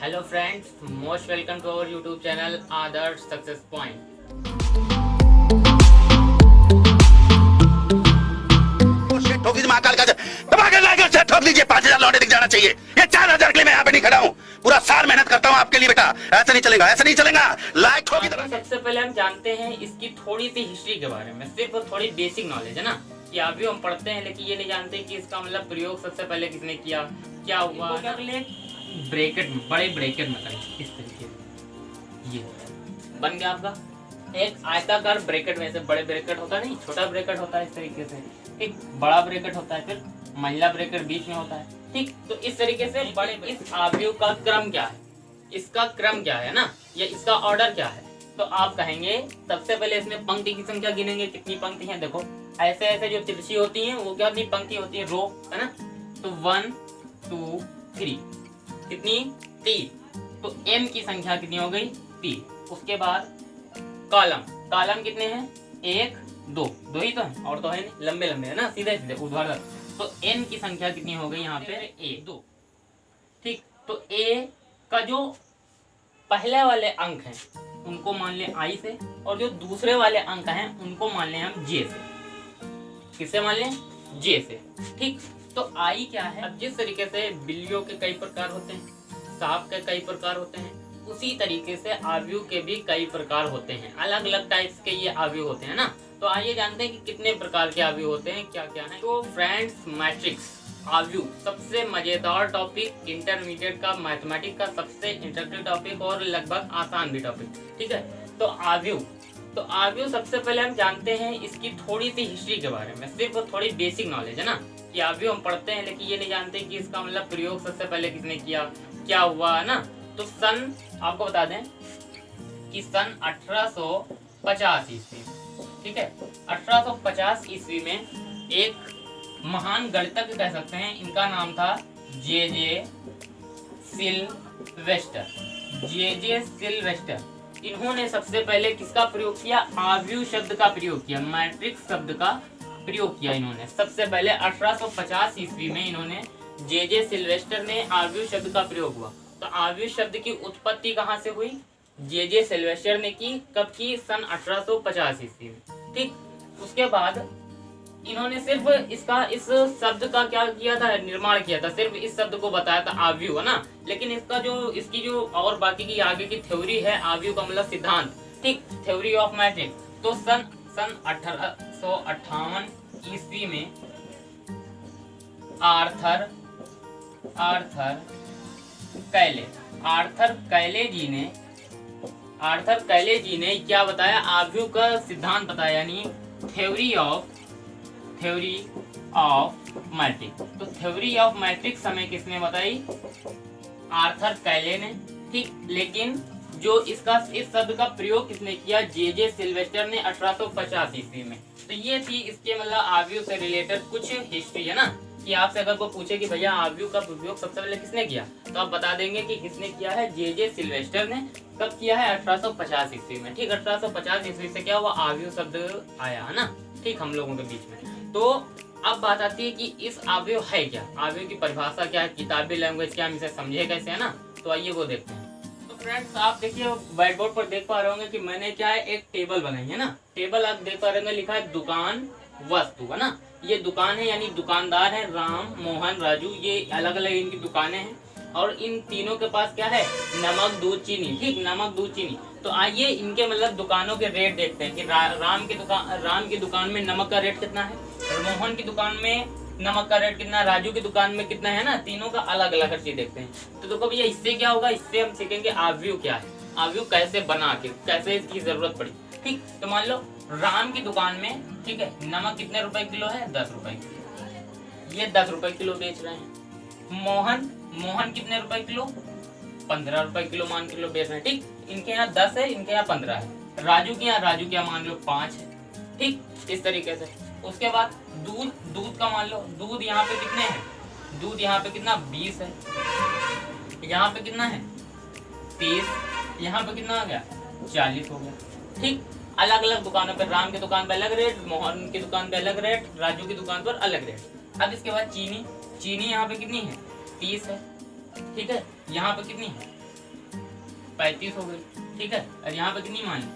Hello friends, most welcome to our YouTube channel Adarsh Success Point. ठोक दीजिए महाकाल का दबा कर लाकर से ठोक दीजिए। 5,000 लौटे दिख जाना चाहिए। ये 4,000 के लिए मैं यहाँ पे नहीं खड़ा हूँ। पूरा साल मेहनत करता हूँ आपके लिए बेटा। ऐसा नहीं चलेगा, ऐसा नहीं चलेगा। लाइक ठोकी तरह। सबसे पहले हम जानते हैं इसकी थोड़ी सी हिस्ट्री के बारे में। सिर्फ थोड़ी बेसिक नॉलेज है ना, कि अभी हम पढ़ते हैं लेकिन ये नहीं जानते कि इसका मतलब प्रयोग सबसे पहले किसने किया, क्या हुआ। क्या ब्रैकेट में, बड़े ब्रैकेट में करें इस तरीके से। ये बन गया आपका एक आयताकार ब्रैकेट में। से बड़े ब्रैकेट होता है, नहीं छोटा ब्रैकेट होता है इस तरीके से, एक बड़ा ब्रैकेट होता है, फिर महिला ब्रैकेट बीच में होता है। ठीक, तो इस तरीके से बड़े इस अवयव का क्रम क्या है, इसका क्रम क्या है ना, या इसका ऑर्डर क्या है। तो आप कहेंगे सबसे पहले इसमें पंक्ति की संख्या गिनेंगे, कितनी पंक्ति है। देखो ऐसे ऐसे जो तिरछी होती हैं वो क्या होती है, पंक्ति होती है, रो है ना। तो 1 2 3 कितनी 3। तो m की संख्या कितनी हो गई 3। उसके बाद कॉलम, कॉलम कितने हैं 1 2 2 ही तो है, और तो है नहीं, लंबे लंबे है ना, सीधे सीधे ऊर्ध्वाधर। तो n की संख्या कितनी हो गई यहाँ पे a 2। ठीक, तो a का जो पहले वाले अंक हैं उनको मान ले i से, और जो दूसरे वाले अंक हैं उनको मान ले हम j से। किससे मान ले, j से। ठीक, तो i क्या है। अब जिस तरीके से बिल्लियों के कई प्रकार होते हैं, सांप के कई प्रकार होते हैं, उसी तरीके से अवयव के भी कई प्रकार होते हैं। अलग अलग टाइप्स के ये अवयव होते हैं ना। तो आइए जानते हैं कि कितने प्रकार के अवयव होते हैं, क्या क्या है। तो फ्रेंड्स, मैट्रिक्स अवयव सबसे मजेदार टॉपिक, इंटरमीडिएट का मैथमेटिक्स का सबसे इंटरेस्टिंग टॉपिक और लगभग आसान भी टॉपिक। ठीक है, तो अवयव, तो अवयव सबसे पहले हम जानते हैं इसकी थोड़ी सी हिस्ट्री के बारे में। सिर्फ थोड़ी बेसिक नॉलेज है ना, कि अवयव हम पढ़ते हैं लेकिन ये नहीं जानते कि इसका मतलब प्रयोग सबसे पहले किसने किया, क्या हुआ है ना। तो सन आपको बता दें कि सन 1850 ईस्वी, ठीक है, 1850 ईस्वी में एक महान गणितज्ञ कह सकते हैं, इनका नाम था जे सिल्वेस्टर। इन्होंने सबसे पहले किसका प्रयोग किया, अवयव शब्द का प्रयोग किया, मैट्रिक्स शब्द का प्रयोग किया इन्होंने सबसे पहले 1850 ईस्वी में। इन्होंने जे सिल्वेस्टर ने अवयव शब्द का प्रयोग हुआ। तो अवयव शब्द की उत्पत्ति कहाँ से हुई, जे सिल्वेस्टर ने की, कब की, सन 1850 ईस्वी में। ठीक, उसके बाद इन्होंने सिर्फ इसका, इस शब्द का क्या किया था, निर्माण किया था, सिर्फ इस शब्द को बताया था अवयव है ना। लेकिन इसका जो, इसकी जो और बाकी की आगे की थ्योरी है अवयव का मतलब सिद्धांत, ठीक, थ्योरी ऑफ मैट्रिक्स। तो सन 1858 ईस्वी में आर्थर कैले जी ने क्या बताया, अवयव का सिद्धांत बताया, यानी थ्योरी ऑफ मैट्रिक्स। तो थ्योरी ऑफ मैट्रिक्स हमें किसने बताई, आर्थर कैले ने। ठीक, लेकिन जो इसका, इस शब्द का प्रयोग किसने किया, जे सिल्वेस्टर ने 1850 ईस्वी में। तो ये थी इसके मतलब अवयव से रिलेटेड कुछ हिस्ट्री है ना, कि आपसे अगर कोई पूछे कि भैया अवयव का प्रयोग सबसे पहले किसने किया, तो आप बता देंगे कि किसने किया है, जे सिल्वेस्टर ने। कब किया है, 1850 ईस्वी में। ठीक, 1850 ईस्वी से क्या हुआ, अवयव शब्द आया है ना, ठीक, हम लोगों के बीच में। तो अब बात आती है कि इस अवयव है क्या, अवयव की परिभाषा क्या है, किताबी लैंग्वेज क्या, हम इसे समझे कैसे है ना। तो आइए वो देखते हैं। तो फ्रेंड्स, आप देखिए व्हाइट बोर्ड पर देख पा रहे होंगे कि मैंने क्या है, एक टेबल बनाई है ना। टेबल आप देख पा रहे होंगे, लिखा है दुकान वस्तु है ना। ये दुकान है, यानी दुकानदार है राम, मोहन, राजू, ये अलग अलग इनकी दुकानें हैं। और इन तीनों के पास क्या है, नमक, दूध, चीनी। ठीक, नमक, दूध, चीनी। तो आइए इनके मतलब दुकानों के रेट देखते हैं कि राम की दुकान में नमक का रेट कितना है, मोहन की दुकान में नमक का रेट कितना, राजू की दुकान में कितना है ना। तीनों का अलग अलग चीज देखते हैं। तो देखो भैया, इससे क्या होगा, इससे हम सीखेंगे अवयव क्या है, अवयव कैसे बना के, कैसे इसकी जरूरत पड़ी। ठीक, तो मान लो राम की दुकान में, ठीक है, नमक कितने रुपए किलो है, 10 रुपए किलो, ये 10 रुपए किलो बेच रहे हैं। मोहन कितने रुपए किलो, 15 रुपए किलो मान किलो बेच रहे हैं। ठीक, इनके यहाँ 10 है, इनके यहाँ 15 है। राजू के यहाँ मान लो 5 है। ठीक, इस तरीके से। उसके बाद दूध का मान लो, दूध यहाँ पे कितने हैं, दूध यहाँ पे कितना 20 है, यहाँ पे कितना है 30, यहाँ पे कितना आ गया 40 हो गया। ठीक, अलग अलग दुकानों पर, राम की दुकान पर अलग रेट, मोहन की दुकान पर अलग रेट, राजू की दुकान पर अलग रेट। अब इसके बाद चीनी यहाँ पे कितनी है 30 है। ठीक है, यहाँ पे कितनी है 35 हो गई, ठीक है। और यहाँ पे कितनी मानी,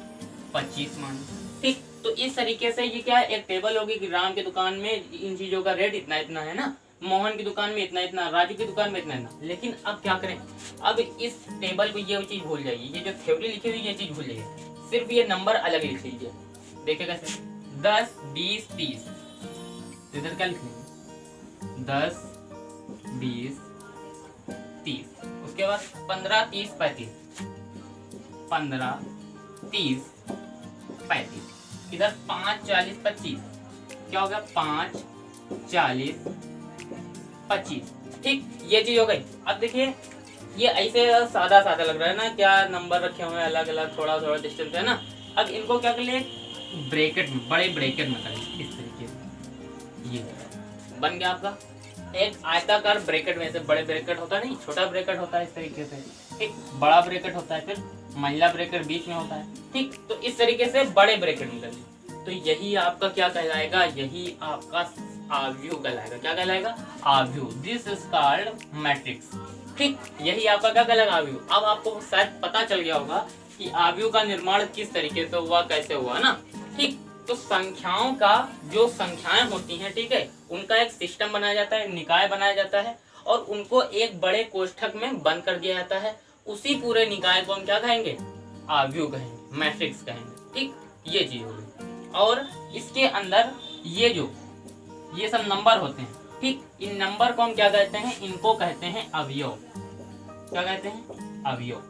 25 मानी, ठीक। तो इस तरीके से ये क्या है, एक टेबल होगी कि राम की दुकान में इन चीजों का रेट इतना इतना है ना, मोहन की दुकान में इतना इतना, राजू की दुकान में इतना इतना। लेकिन अब क्या करें, अब इस टेबल को ये चीज भूल जाइए, ये जो थ्योरी लिखी हुई ये चीज भूल जाइए, सिर्फ ये नंबर अलग लिख लीजिए। देखिए कैसे, 10 20 30, इधर क्या लिख लेंगे, 10 20 30, उसके बाद 15 30 35, 15 30 35, इधर 5 40 25, क्या हो गया, 5 40 25, ठीक। ये चीज हो गई। अब देखिए ये ऐसे सादा सादा लग रहा है ना, क्या नंबर रखे हुए हैं अलग अलग, थोड़ा थोड़ा डिस्टेंस है ना। अब इनको क्या कर लिए, ब्रैकेट में, बड़े ब्रैकेट में करेंगे इस तरीके से, ये बन गया आपका एक आयताकार ब्रैकेट में से बड़े ब्रैकेट होता है, नहीं छोटा ब्रैकेट होता है इस तरीके से, ठीक। बड़ा ब्रैकेट होता है, फिर महिला ब्रैकेट बीच में होता है, ठीक। तो इस तरीके से बड़े ब्रैकेट में करेंगे, तो यही आपका क्या कहलाएगा, यही आपका आव्यूह कहलाएगा। क्या कहलाएगा, आव्यूह। दिस इज कॉल्ड मैट्रिक्स, ठीक। यही आपका क्या कहलाएगा, आव्यूह। अब आपको शायद पता चल गया होगा कि आव्यूह का निर्माण किस तरीके से हुआ, कैसे हुआ ना, ठीक। तो संख्याओं का, जो संख्याएं होती हैं, ठीक है, उनका एक सिस्टम बनाया जाता है, निकाय बनाया जाता है, और उनको एक बड़े कोष्ठक में बंद कर दिया जाता है। उसी पूरे निकाय को हम क्या कहेंगे, आव्यूह कहेंगे, मैट्रिक्स कहेंगे, ठीक। ये चीज होगी। और इसके अंदर ये सब नंबर होते हैं, ठीक। इन नंबर को हम क्या कहते हैं, इनको कहते हैं अवयव। क्या कहते हैं, अवयव,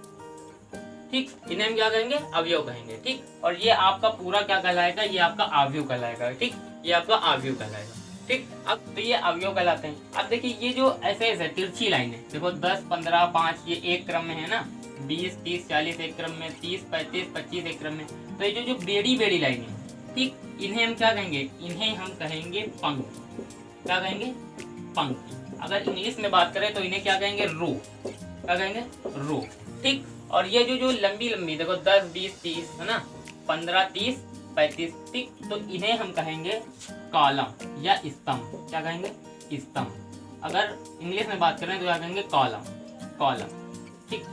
ठीक। इन्हें हम क्या कहेंगे, अवयव कहेंगे, ठीक। और ये आपका पूरा क्या कहलाएगा, ये आपका आव्यूह कहलाएगा, ठीक। ये आपका आव्यूह कहलाएगा, ठीक। अब तो ये अवयव कहलाते हैं। अब देखिए ये जो ऐसे ऐसे तिरछी लाइनें, देखो 10 15 5 ये एक क्रम में है ना, 20 30 40 एक क्रम में, 30 35 25 एक क्रम में। तो ये जो बेड़ी बेड़ी लाइनें, ठीक, इन्हें हम क्या कहेंगे, इन्हें हम कहेंगे पंक्ति। क्या कहेंगे, पंक्ति। अगर इंग्लिश में बात करें तो इन्हें क्या कहेंगे, रो। क्या कहेंगे, रो, ठीक। और ये जो लंबी लंबी देखो 10 20 30 है ना, 15 30 35, ठीक। तो इन्हें हम कहेंगे कॉलम या स्तंभ। क्या कहेंगे, स्तंभ। अगर इंग्लिश में बात करें तो क्या कहेंगे, कॉलम, कॉलम, ठीक,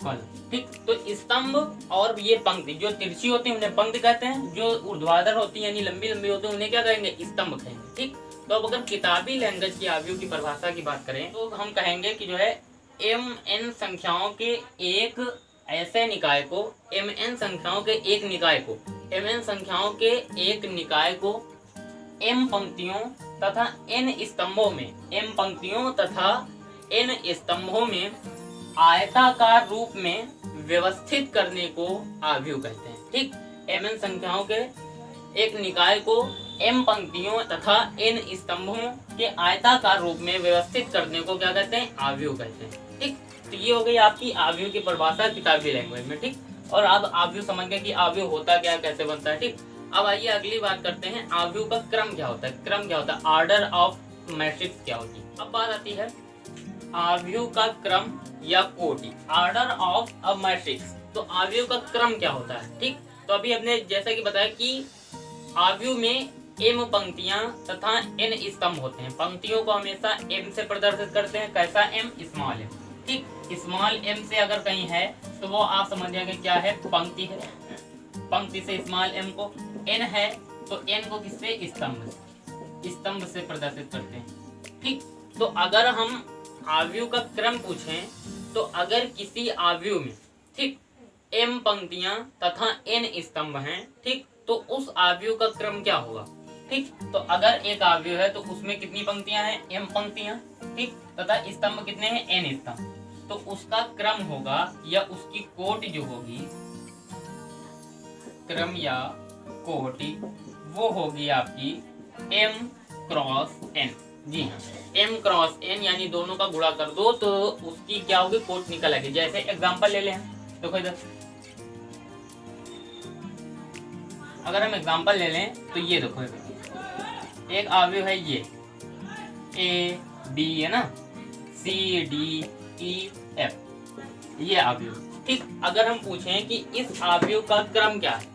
कॉलम, ठीक। तो स्तंभ और ये पंक्ति जो तिरछी होती है उन्हें पंक्ति कहते हैं, जो ऊर्ध्वाधर होती है यानी लंबी लंबी होती है उन्हें क्या कहेंगे, स्तंभ कहेंगे, ठीक। तो अब अगर किताबी लैंग्वेज की आव्यूह की परिभाषा की बात करें तो हम कहेंगे कि जो है mn संख्याओं के एक ऐसे निकाय को, mn संख्याओं के एक निकाय को, mn संख्याओं के एक निकाय को m पंक्तियों तथा n स्तंभों में, m पंक्तियों तथा n स्तंभों में आयताकार रूप में व्यवस्थित करने को आव्यूह कहते हैं, ठीक। mn संख्याओं के एक निकाय को m पंक्तियों तथा n स्तंभों के आयताकार रूप में व्यवस्थित करने को क्या कहते हैं, आव्यूह कहते हैं, ठीक। तो ये हो गई आपकी आव्यूह की परिभाषा किताबी लैंग्वेज में, ठीक। और अब आव्यूह समझ गए कि आव्यूह होता क्या, कैसे बनता है, ठीक। अब आइए अगली बात करते हैं, आव्यूह का क्रम क्या होता है, क्रम क्या होता है, ऑर्डर ऑफ मैट्रिक्स क्या होती है। अब बात आती है आव्यूह का क्रम या कोटि, ऑर्डर ऑफ अ मैट्रिक्स। तो आव्यूह का क्रम क्या होता है, ठीक। तो अभी हमने जैसा कि बताया कि आव्यूह में m पंक्तियां तथा n स्तंभ होते हैं। पंक्तियों को हमेशा m से प्रदर्शित करते हैं, कैसा m, स्मॉल m, ठीक। स्मॉल m से अगर कहीं है तो वो आप समझ जाएंगे क्या है, पंक्ति है। पंक्ति से स्मॉल m को, n है तो n को किससे, स्तंभ, स्तंभ से प्रदर्शित करते हैं, ठीक। तो अगर हम आव्यूह का क्रम पूछें तो अगर किसी आव्यूह में, ठीक, m पंक्तियां तथा n स्तंभ हैं, ठीक, तो उस आव्यूह का क्रम क्या होगा, ठीक। तो अगर एक आव्यूह है तो उसमें कितनी पंक्तियां हैं, m पंक्तियां, ठीक, तथा स्तंभ कितने हैं, n स्तंभ। तो उसका क्रम होगा या उसकी कोटि जो होगी, क्रम या कोटि, वो होगी आपकी m क्रॉस n। जी हाँ, m क्रॉस n, यानी दोनों का गुणा कर दो तो उसकी क्या होगी, कोट निकल आएगी। जैसे एग्जांपल ले लें, देखो इधर अगर हम एग्जांपल ले लें तो ये देखो एक आव्यूह है, ये a b है ना, c d e f, ये आव्यूह, ठीक। अगर हम पूछें कि इस आव्यूह का क्रम क्या है,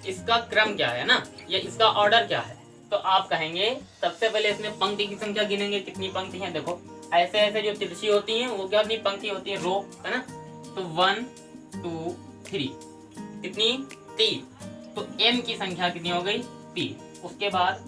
इसका क्रम क्या है ना, या इसका ऑर्डर क्या है, तो आप कहेंगे सबसे पहले इसमें पंक्ति की संख्या गिनेंगे, कितनी पंक्ति है। देखो ऐसे ऐसे जो तिरछी होती हैं वो क्या अपनी पंक्ति होती है, रो है ना, तो 1 2 3, कितनी 3, तो m की संख्या कितनी हो गई 3। उसके बाद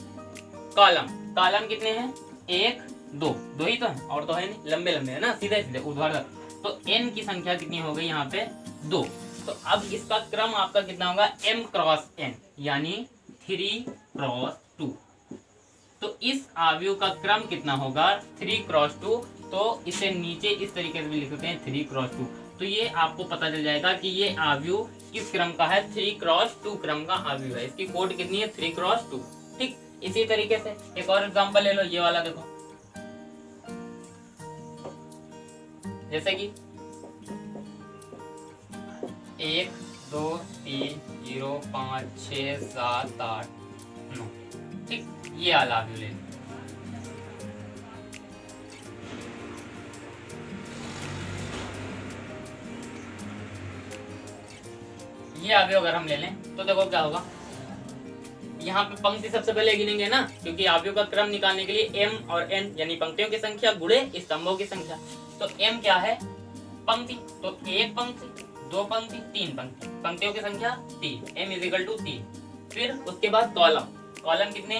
कॉलम कितने हैं 1 2, 2 ही तो है और तो है नहीं, लंबे लंबे है ना, सीधे सीधे ऊर्ध्वाधर, तो n की संख्या कितनी हो गई यहाँ पे 2। तो अब इसका क्रम आपका कितना होगा m क्रॉस n, यानी 3 क्रॉस 2। तो इस आव्यूह का क्रम कितना होगा 3 क्रॉस 2। तो इसे नीचे इस तरीके से भी लिख सकते हैं 3 क्रॉस 2। तो ये आपको पता चल जाएगा कि ये आव्यूह किस क्रम का है, 3 क्रॉस 2 क्रम का आव्यूह है। इसकी कोड कितनी है 3 क्रॉस 2। ठीक, इसी तरीके से एक और एग्जांपल ले लो, ये वाला देखो, जैसे कि 1 2 3 0 5 6 7 8 9। ठीक, ये वाला आव्यूह ले लो। ये आव्यूह अगर हम ले लें तो देखो क्या होगा, यहाँ पे पंक्ति सबसे पहले गिनेंगे ना, क्योंकि आव्यूह का क्रम निकालने के लिए m और n यानी पंक्तियों की संख्या गुणे स्तंभों की संख्या। तो m क्या है पंक्ति, तो 1 पंक्ति 2 पंक्ति 3 पंक्ति, पंक्तियों की संख्या 3, m = 3। फिर उसके बाद कॉलम कितने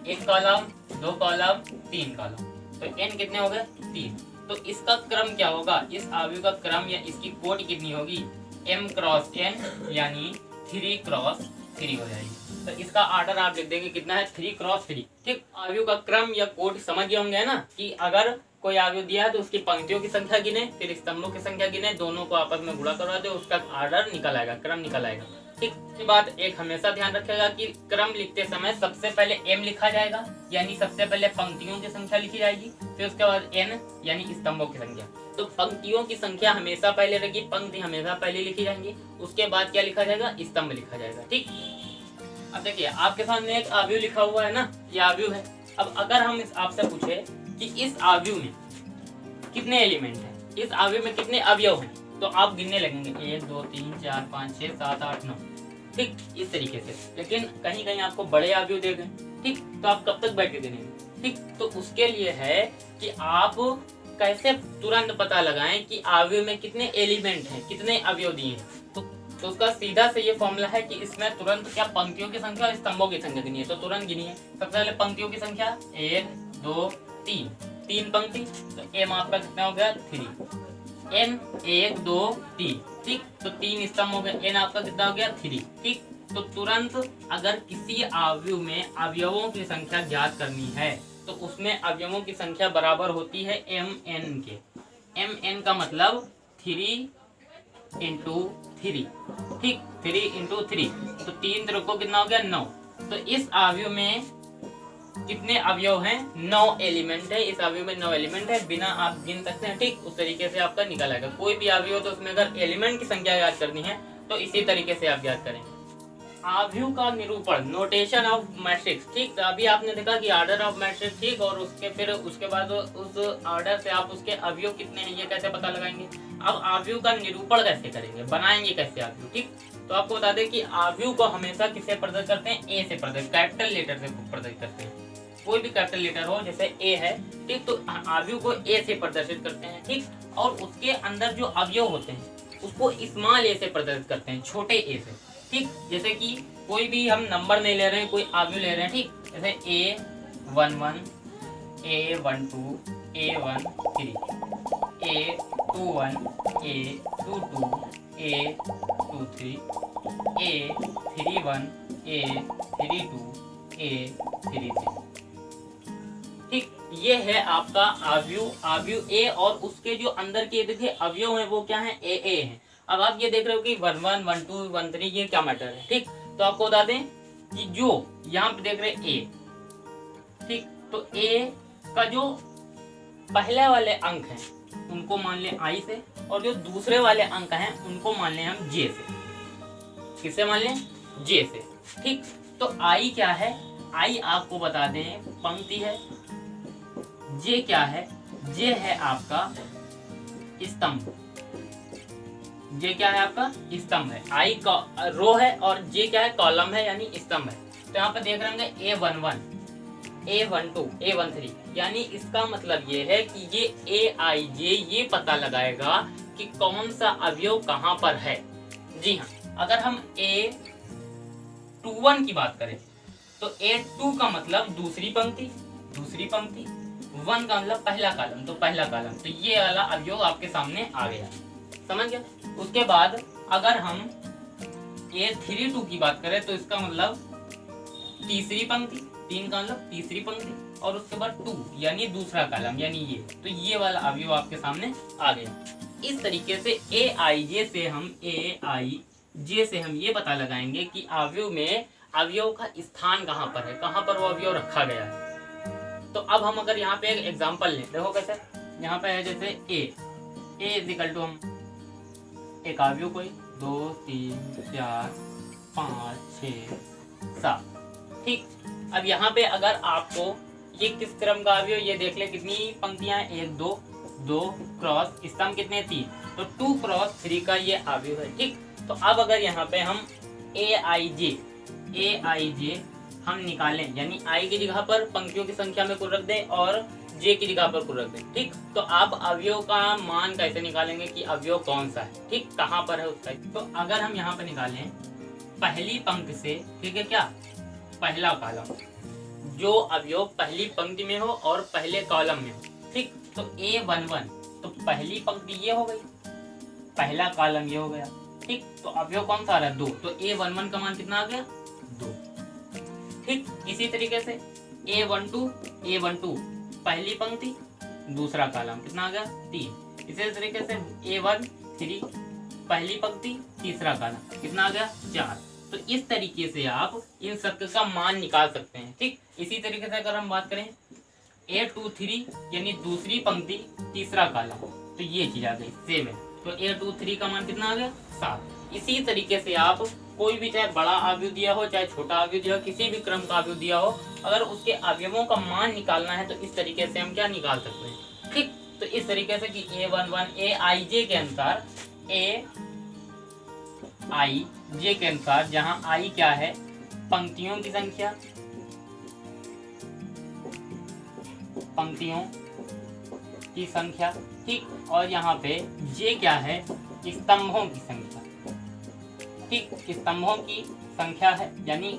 1 कॉलम 2 कॉलम 3 कॉलम, तो n कितने हो गए 3। तो इसका क्रम क्या होगा, इस आव्यूह का क्रम या इसकी कोट कितनी होगी m क्रॉस n, यानी 3 क्रॉस 3 हो जाएगी। तो इसका ऑर्डर आप लिख देंगे कितना है 3 क्रॉस 3। ठीक, आव्यूह का क्रम या कोड समझ गए होंगे ना, कि अगर कोई आव्यूह दिया है तो उसकी पंक्तियों की संख्या गिने, फिर स्तंभों की संख्या गिने, दोनों को आपस में गुणा करवा दे, उसका ऑर्डर निकल आएगा, क्रम निकल आएगा। ठीक, इसके बाद एक हमेशा ध्यान रखिएगा कि क्रम लिखते समय सबसे पहले m लिखा जाएगा, यानी सबसे पहले पंक्तियों की संख्या लिखी जाएगी, फिर उसके बाद n यानी स्तंभों की संख्या। तो पंक्तियों की संख्या हमेशा पहले रहेगी, पंक्ति हमेशा पहले लिखी जाएंगी, उसके बाद क्या लिखा जाएगा स्तंभ लिखा जाएगा। ठीक, अब देखिए आपके सामने एक आव्यूह लिखा हुआ है ना, ये आव्यूह है। अब अगर हम आपसे पूछे कि इस आव्यूह में कितने एलिमेंट हैं, इस आव्यूह में कितने अवयव हैं, तो आप गिनने लगेंगे 1 2 3 4 5 6 7 8 9। ठीक, इस तरीके से। लेकिन कहीं कहीं आपको बड़े आव्यूह दे गए, ठीक, तो आप कब तक बैठ के गिनेंगे। ठीक, तो उसके लिए है कि आप कैसे तुरंत पता लगाएं कि आव्यूह में कितने एलिमेंट हैं, कितने अवयव दिए हैं। तो उसका सीधा से ये फॉर्मूला है कि इसमें तुरंत क्या पंक्तियों की संख्या और स्तंभों की संख्या गिनी है, तो तुरंत गिनिए। सबसे पहले पंक्तियों की संख्या 1 2 3 पंक्ति, तो m आपका कितना हो गया 3, n 1 2 3। ठीक, तो 3 स्तंभ हो गए, n आपका कितना हो गया 3। ठीक, तो तुरंत अगर किसी आव्यूह में अवयवों की संख्या ज्ञात करनी है तो उसमें अवयवों की संख्या बराबर होती है mn के। mn का मतलब 3 × 3। ठीक, 3 × 3, तो 3 त्रिकोण कितना हो गया 9। तो इस आव्यूह में कितने अवयव हैं 9 एलिमेंट है, इस आव्यूह में 9 एलिमेंट है, बिना आप गिन सकते हैं। ठीक, उस तरीके से आपका निकल आएगा। कोई भी आव्यूह तो उसमें अगर एलिमेंट की संख्या याद करनी है तो इसी तरीके से आप याद करेंगे। आव्यूह का निरूपण, नोटेशन ऑफ मैट्रिक्स। ठीक, तो अभी आपने देखा कि ऑर्डर ऑफ मैट्रिक्स, ठीक, और उसके बाद उस ऑर्डर से आप उसके अवयव कितने हैं ये कैसे पता लगाएंगे। अब आव्यूह का निरूपण कैसे करेंगे, बनाएंगे कैसे आव्यूह। ठीक, तो आपको बता दें कि आव्यूह को हमेशा किससे प्रदर्शित करते हैं, ए से प्रदर्शित, कैपिटल लेटर से प्रदर्शित करते हैं। कोई भी कैपिटल लेटर हो, जैसे ए है, ठीक, तो आव्यूह को ए से प्रदर्शित करते हैं। ठीक, और उसके अंदर जो अवयव होते हैं उसको स्मॉल ए से प्रदर्शित करते हैं, छोटे ए से। ठीक, जैसे कि कोई भी हम नंबर नहीं ले रहे हैं, कोई आव्यूह ले रहे हैं। ठीक, जैसे A11 A12 A13 A21 A22 A23 A31 A32 A33। ठीक, ये है आपका आव्यूह ए, और उसके जो अंदर के देखिए अवयव हैं वो क्या है ए हैं। अब आप ये देख रहे हो कि 1 1 1 2 1 3 ये क्या मैटर है। ठीक, तो आपको बता दें कि जो यहाँ पे देख रहे हैं ए, ठीक, तो ए का जो पहले वाले अंक हैं उनको मान लें आई से, और जो दूसरे वाले अंक हैं उनको मान लें हम जे से। किससे मान लें, जे से। ठीक, तो आई क्या है, आई आपको बता दें पंक्ति है। जे क्या है, जे है आपका स्तंभ, जे क्या है आपका स्तंभ है। आई का रो है और जे क्या है कॉलम है, यानी स्तंभ है। तो यहाँ पे देख रहे होंगे A11 A12 A13, यानी इसका मतलब ये है कि ये AIJ ये पता लगाएगा कि कौन सा अवयव कहाँ पर है। जी हाँ, अगर हम A21 की बात करें तो A2 का मतलब दूसरी पंक्ति, 1 का मतलब पहला कॉलम, तो पहला कॉलम, तो ये वाला अवयव आपके सामने आ गया, समझ गया। उसके बाद अगर हम A32 की बात करें तो इसका मतलब तीसरी पंक्ति, 3 का मतलब तीसरी पंक्ति, और उसके बाद 2 यानी दूसरा कॉलम, यानी ये, तो ये वाला अवयव आपके सामने आ गया। इस तरीके से AIJ से हम ये पता लगाएंगे कि अवयव में अवयव का स्थान कहाँ पर है, कहाँ पर वो अवयव रखा गया है। तो अब हम अगर यहाँ पे एक एग्जांपल लें, देखो कैसे, यहाँ पे है जैसे A इक्वल टू हम एक अवयव कोई 2 3 4 5 6 7, ठीक। अब यहाँ पे अगर आपको ये किस क्रम का अवयव, ये देख ले कितनी पंक्तियां, 1 2 क्रॉस स्तंभ कितने 3, तो 2 क्रॉस 3 का ये अवयव है, ठीक। तो अब अगर यहाँ पे हम AIJ हम निकालें, यानी I की जगह पर पंक्तियों की संख्या में कुल रख दें और J की जगह पर कुल रख दें, ठीक। तो आप अवयव का मान कैसे निकालेंगे कि अवयव कौन सा है, ठीक, कहाँ पर है उसका। तो अगर हम यहाँ पे निकालें पहली पंक्ति से, ठीक है, क्या पहला कॉलम, जो अवयव पहली पंक्ति में हो और पहले कॉलम में हो, ठीक। तो A11, तो पहली पंक्ति ये हो गई, पहला कॉलम ये हो गया, ठीक। तो अवयव कौन सा आ रहा है, 2, तो A11 का मान कितना आ गया, 2, ठीक। इसी तरीके से A12 पहली पंक्ति दूसरा कॉलम कितना आ गया, 3। इसी तरीके से A13 पहली पंक्ति तीसरा कॉलम कितना आ गया, 4। तो इस तरीके से आप इन सब का मान निकाल सकते हैं, ठीक। इसी तरीके से अगर हम बात करें A23 यानी दूसरी पंक्ति तीसरा कॉलम, तो ये चीज आ गई 7, तो A23 का मान कितना आ गया, 7। इसी तरीके से आप कोई भी, चाहे बड़ा अवयव दिया हो चाहे छोटा अवयव दिया हो, किसी भी क्रम का अवयव दिया हो, अगर उसके अवयवों का मान निकालना है तो इस तरीके से हम क्या निकाल सकते हैं, ठीक। तो इस तरीके से कि A11 AIJ के अनुसार, AIJ के अनुसार, जहां I क्या है, पंक्तियों की संख्या, ठीक, और यहाँ पे J क्या है, स्तंभों की संख्या, ठीक, स्तंभों की संख्या है, यानी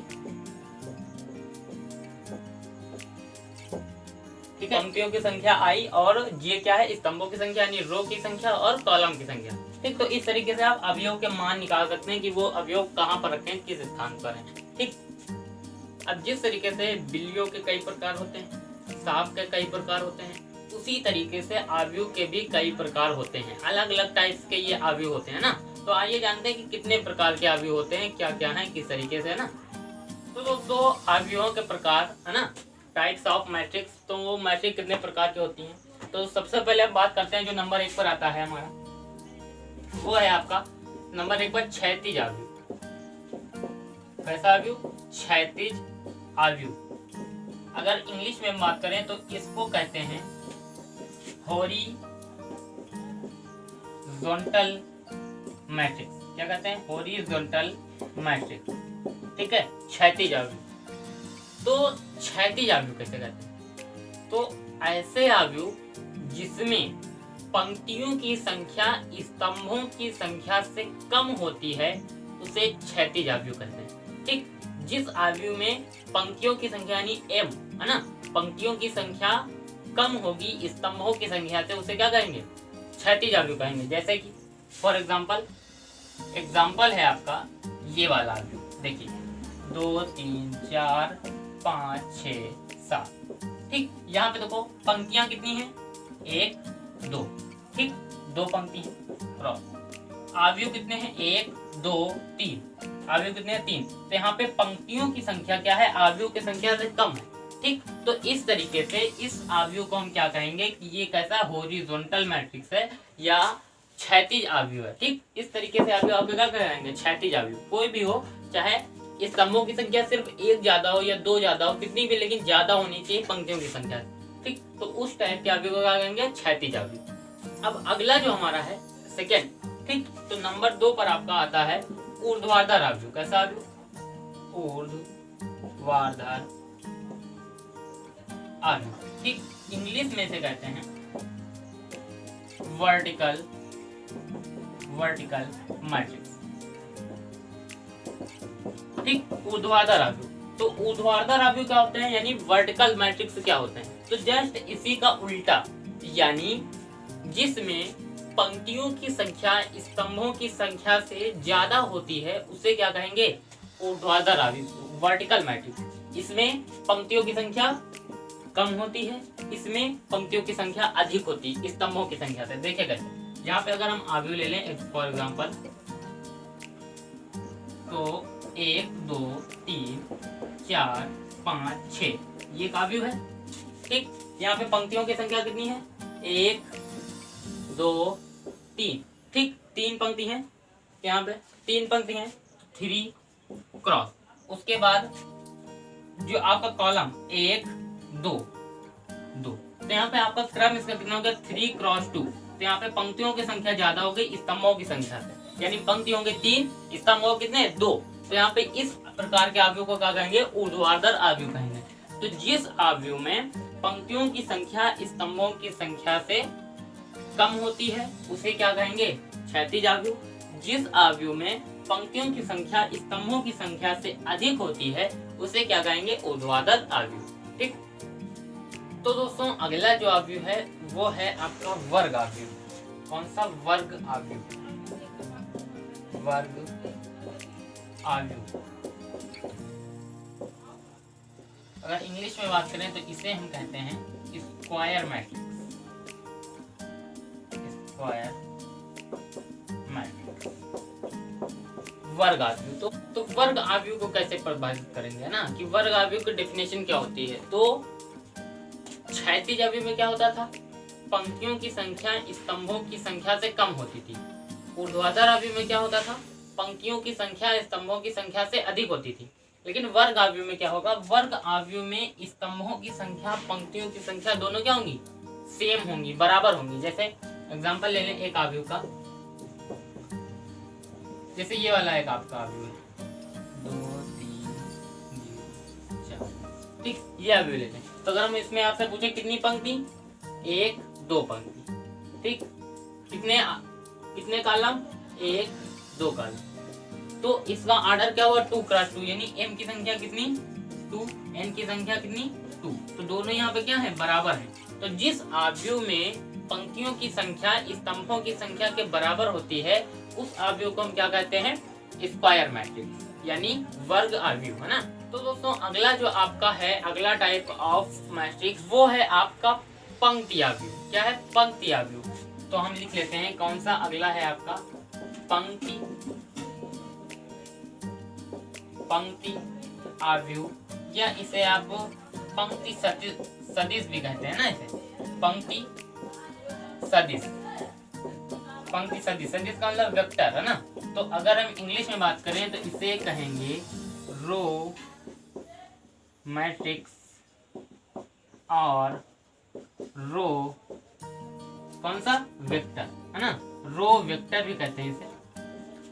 ठीक है, पंक्तियों की संख्या I और J क्या है, स्तंभों की संख्या, यानी रो की संख्या और कॉलम की संख्या, ठीक। तो इस तरीके से आप अवयव के मान निकाल सकते हैं कि वो अवयव कहाँ पर रखें, किस स्थान पर है, ठीक। अब जिस तरीके से बिल्लियों के कई प्रकार होते हैं, सांप के कई प्रकार होते हैं, उसी तरीके से अवयव के भी कई प्रकार होते हैं, अलग अलग टाइप्स के ये अवयव होते हैं ना। तो आइए जानते हैं कि कितने प्रकार के अवयव होते हैं, क्या क्या है, किस तरीके से, है ना। तो दोस्तों अवयवों के प्रकार, है ना, टाइप्स ऑफ मैट्रिक्स, तो मैट्रिक्स कितने प्रकार की होती हैं। तो सबसे पहले हम बात करते हैं जो नंबर 1 पर आता है हमारा, वो है आपका नंबर 1 पर क्षैतिज अवयव। कैसा अवयव, क्षैतिज अवयव। अगर इंग्लिश में बात करें तो इसको कहते हैं हॉरिजॉन्टल मैट्रिक्स। क्या कहते हैं, हॉरिजॉन्टल मैट्रिक्स, ठीक है, क्षैतिज अवयव। तो क्षैतिज अवयव कैसे कहते हैं, तो ऐसे अवयव जिसमें पंक्तियों की संख्या स्तंभों की संख्या से कम होती है उसे क्षैतिज अवयव कहते हैं, ठीक। जिस अवयव में पंक्तियों की संख्या यानी m, है ना, पंक्तियों की संख्या कम होगी स्तंभों की संख्या से, उसे क्या कहेंगे, क्षैतिज अवयव कहेंगे। जैसे कि फॉर एग्जाम्पल है आपका ये वाला अवयव, देखिए 2 3 4 5 6 7, ठीक। यहाँ पे देखो पंक्तियां कितनी हैं, 1 2, ठीक, 2 पंक्ति है, क्रॉस। अवयव कितने हैं, 1 2 3, अवयव कितने हैं, 3। तो यहाँ पे पंक्तियों की संख्या क्या है, अवयव की संख्या से कम है, ठीक। तो इस तरीके से इस अवयव को हम क्या कहेंगे कि ये कैसा हॉरिजॉन्टल मैट्रिक्स है या क्षैतिज अवयव है, ठीक। इस तरीके से अवयव आप क्या कहेंगे, क्षैतिज अवयव। कोई भी हो, चाहे स्तंभों की संख्या सिर्फ 1 ज्यादा हो या 2 ज्यादा हो, कितनी भी, लेकिन ज्यादा होनी चाहिए पंक्तियों की संख्या, ठीक। तो उस टाइप के अवयव को क्या कहेंगे, क्षैतिज अवयव। अब अगला जो हमारा है सेकेंड, ठीक। तो नंबर 2 पर आपका आता है ऊर्ध्वाधर अवयव। कैसा अवयव, ऊर्ध्वाधर ठीक इंग्लिश में से कहते हैं वर्टिकल वर्टिकल मैट्रिक्स। ठीक, ऊर्ध्वाधर अवयव। तो ऊर्ध्वाधर अवयव क्या होते हैं, यानी वर्टिकल मैट्रिक्स क्या होते हैं, तो जस्ट इसी का उल्टा, यानी जिसमें पंक्तियों की संख्या स्तंभों की संख्या से ज्यादा होती है उसे क्या कहेंगे, ऊर्ध्वाधर अवयव, वर्टिकल मैट्रिक्स। इसमें पंक्तियों की संख्या कम होती है, इसमें पंक्तियों की संख्या अधिक होती है स्तंभों की संख्या से। देखिए कैसे, यहाँ पे अगर हम अवयव ले लें फॉर एग्जांपल, तो 1 2 3 4 5 6 ये एक अवयव है। ठीक, यहाँ पे पंक्तियों की संख्या कितनी है, 1 2 3। ठीक, 3 पंक्ति हैं, यहाँ पे 3 पंक्ति हैं, 3 क्रॉस। उसके बाद जो आपका कॉलम 1 2 2, तो यहाँ पे आपका क्रम इसका कितना हो गया, 3 क्रॉस 2। तो यहाँ पे पंक्तियों की संख्या ज्यादा हो गई स्तंभों की संख्या से, यानी पंक्ति होंगे 3, स्तंभ हो कितने 2। तो यहाँ पे इस प्रकार के अवयव को क्या कहेंगे, ऊर्ध्वाधर अवयव कहेंगे। तो जिस अवयव में पंक्तियों की संख्या स्तंभों की संख्या से कम होती है उसे क्या कहेंगे, क्षैतिज अवयव। जिस अवयव में पंक्तियों की संख्या स्तंभों की संख्या से अधिक होती है उसे क्या कहेंगे, ऊर्ध्वाधर अवयव। ठीक, तो दोस्तों अगला जो अवयव है वो है आपका वर्ग अवयव। कौन सा, वर्ग अवयव, वर्ग अवयव। अगर इंग्लिश में बात करें तो इसे हम कहते हैं स्क्वायर मैट्रिक्स, स्क्वायर मैट्रिक्स, वर्ग अवयव। तो वर्ग अवयव को कैसे परिभाषित करेंगे ना, कि वर्ग अवयव की डेफिनेशन क्या होती है। तो क्षैतिज अवयव में क्या होता था, पंक्तियों की संख्या स्तंभों की संख्या से कम होती थी। ऊर्ध्वाधर अवयव में क्या होता था, पंक्तियों की संख्या स्तंभों की संख्या से अधिक होती थी। लेकिन वर्ग अवयव में क्या होगा, वर्ग अवयव में स्तंभों की संख्या पंक्तियों की संख्या दोनों क्या होंगी, सेम होंगी, बराबर होंगी। जैसे एग्जांपल ले लें एक अवयव का, जैसे ये वाला एक आपका अवयव है 2 3 4। ठीक, ये अवयव लेते हैं। तो अगर हम इसमें आपसे पूछे कितनी पंक्ति, 1 2 पंक्ति। ठीक, कितने कॉलम, 1 2 कॉलम। तो इसका ऑर्डर क्या हुआ, 2 क्रॉस 2, यानी m की संख्या कितनी 2, n की संख्या कितनी 2। तो दोनों यहाँ पे क्या है, बराबर है। तो जिस अवयव में पंक्तियों की संख्या स्तंभों की संख्या के बराबर होती है उस अवयव को हम क्या कहते हैं, स्क्वायर मैट्रिक्स, यानी वर्ग अवयव, है ना। तो दोस्तों अगला जो आपका है, अगला टाइप ऑफ मैट्रिक्स वो है आपका पंक्ति अवयव। क्या है, पंक्ति अवयव। तो हम लिख लेते हैं कौन सा अगला है आपका, पंक्ति अवयव, या इसे आप पंक्ति सदिश भी कहते हैं ना, इसे पंक्ति सदिश। पंक्ति सदिश, सदिश का मतलब वेक्टर, है ना। तो अगर हम इंग्लिश में बात करें तो इसे कहेंगे रो मैट्रिक्स और रो कौन सा, वेक्टर, है ना। रो वेक्टर भी कहते हैं इसे।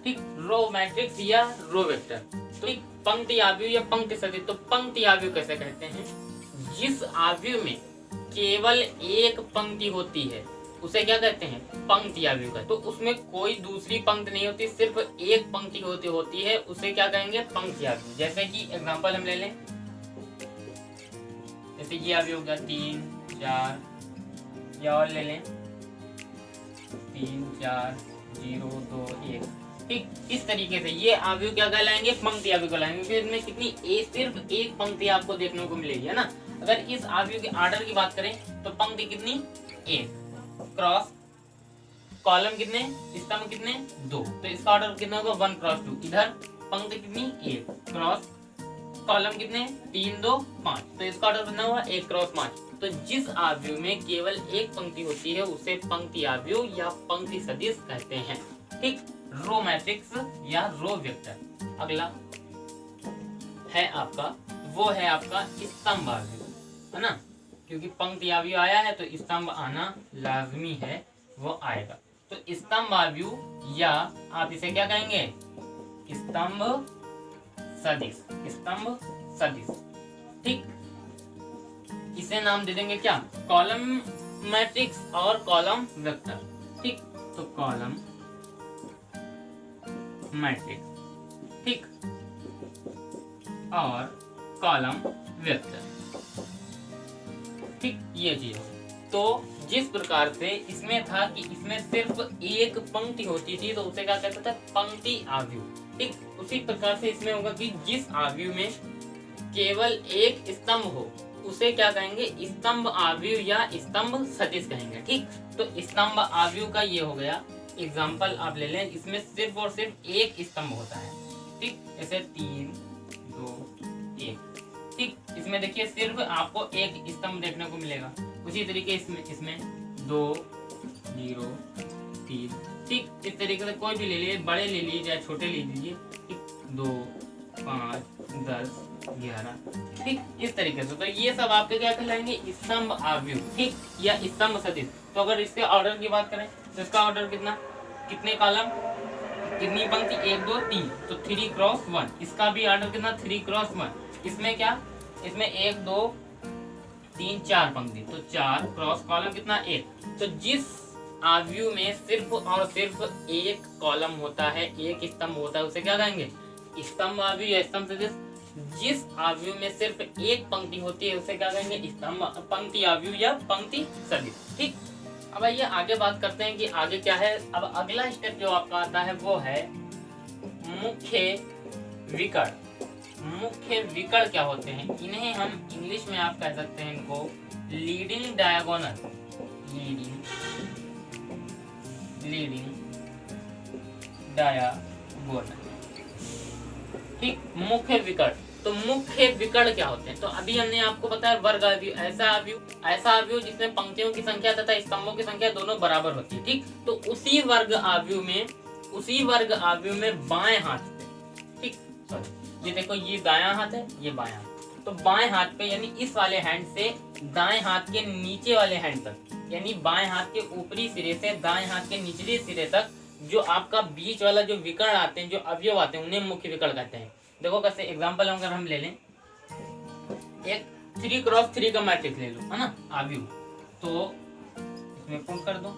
ठीक, रो मैट्रिक्स या रो वेक्टर। तो एक पंक्ति अवयव या पंक्ति सदिश। तो पंक्ति अवयव कैसे कहते हैं, जिस अवयव में केवल एक पंक्ति होती है उसे क्या कहते हैं, पंक्ति अवयव का। तो उसमें कोई दूसरी पंक्ति नहीं होती, सिर्फ एक पंक्ति होती है, उसे क्या कहेंगे, पंक्ति अवयव। जैसे कि एग्जांपल हम ले लें, जैसे ये अवयव हो गया 3 4, या और ले लें 3 4 0 2 1। ठीक, इस तरीके से ये अवयव क्या कहलाएंगे, पंक्ति अवयव कहलाएंगे, क्योंकि इसमें कितनी सिर्फ एक पंक्ति आपको देखने को मिलेगी, है ना। अगर इस अवयव के ऑर्डर की बात करें तो पंक्ति कितनी, 1, क्रॉस कॉलम कितने, स्तंभ कितने, 2। तो इसका ऑर्डर कितना होगा, 1 क्रॉस 2। इधर पंक्ति कितनी, 1, क्रॉस कॉलम कितने, 3 2 5। तो इसका ऑर्डर कितना हुआ, 1 क्रॉस 5। तो जिस अवयव में केवल एक पंक्ति होती है उसे पंक्ति अवयव या पंक्ति सदिश कहते हैं। ठीक, रो मैट्रिक्स या रो वेक्टर। अगला है आपका, वो है आपका स्तंभ अवयव, है ना, क्योंकि पंक्ति अवयव आया है तो स्तंभ आना लाजमी है, वो आएगा। तो स्तंभ अवयव या आप इसे क्या कहेंगे, स्तंभ सदिश, स्तंभ सदिश। ठीक, इसे नाम दे देंगे क्या, कॉलम मैट्रिक्स और कॉलम वेक्टर। ठीक, तो कॉलम मैट्रिक्स, ठीक, और कॉलम वेक्टर, ठीक, ये चीज हो। तो जिस प्रकार से इसमें था कि इसमें सिर्फ एक पंक्ति होती थी तो उसे क्या कहते थे, पंक्ति आव्यूह, ठीक, उसी प्रकार से इसमें होगा कि जिस आव्यूह में केवल एक स्तंभ हो उसे क्या कहेंगे, स्तंभ आव्यूह या स्तंभ सदिश कहेंगे, ठीक। तो स्तंभ आव्यूह का ये हो गया एग्जाम्पल आप ले लें, इसमें सिर्फ और सिर्फ एक स्तंभ होता है, ठीक, जैसे 3 2 1, ठीक। इसमें देखिए सिर्फ आपको एक स्तंभ देखने को मिलेगा। उसी तरीके इसमें 2 0 3, ठीक, इस तरीके से कोई भी ले लीजिए, बड़े ले लीजिए या छोटे ले लीजिए, ठीक, 2 5 10 11, ठीक, इस तरीके से। तो ये सब आपके क्या कहलाएंगे, स्तंभ आव्यूह, ठीक, या स्तंभ सदिश। तो अगर इसके ऑर्डर की बात करें तो इसका ऑर्डर कितने कॉलम, कितनी पंक्ति, 1 2 3, तो 3 क्रॉस 1। इसका भी ऑर्डर कितना, 3 क्रॉस 1। इसमें क्या, इसमें 1 2 3 4 पंक्ति, तो 4 क्रॉस कॉलम कितना, 1। तो जिस आव्यूह में सिर्फ और सिर्फ एक कॉलम होता है, एक स्तंभ होता है, उसे क्या कहेंगे, स्तंभ आव्यूह या स्तंभ सदिश। जिस आव्यूह में सिर्फ एक पंक्ति होती है उसे क्या कहेंगे, स्तंभ पंक्ति आव्यूह या पंक्ति सदिश, ठीक। अब आइए आगे बात करते हैं कि आगे क्या है। अब अगला स्टेप जो आपका आता है वो है मुख्य विकर्ण। मुख्य विकर्ण क्या होते हैं, इन्हें हम इंग्लिश में आप कह सकते हैं इनको लीडिंग डायगोनल, लीडिंग डायगोनल, ठीक, मुख्य विकर्ण। तो मुख्य विकर्ण क्या होते हैं, तो अभी हमने आपको बताया वर्ग आव्यूह, ऐसा आव्यूह जिसमें पंक्तियों की संख्या तथा स्तंभों की संख्या दोनों बराबर होती है, ठीक। तो उसी वर्ग आव्यूह में बाएं हाथ पे, ठीक, ये देखो ये दायां हाथ है, ये बायां हाथ, तो बाएं हाथ पे यानी इस वाले हैंड से दाएं हाथ के नीचे वाले हैंड तक, यानी बाएं हाथ के ऊपरी सिरे से दाएं हाथ के निचले सिरे तक जो आपका बीच वाला जो विकर्ण आते हैं, जो अवयव आते हैं, उन्हें मुख्य विकर्ण कहते हैं। देखो कैसे, एग्जांपल अगर हम ले लें, एक 3 क्रॉस 3 का मैट्रिक्स ले लो, है ना, आव्यूह, तो इसमें पुट कर दो,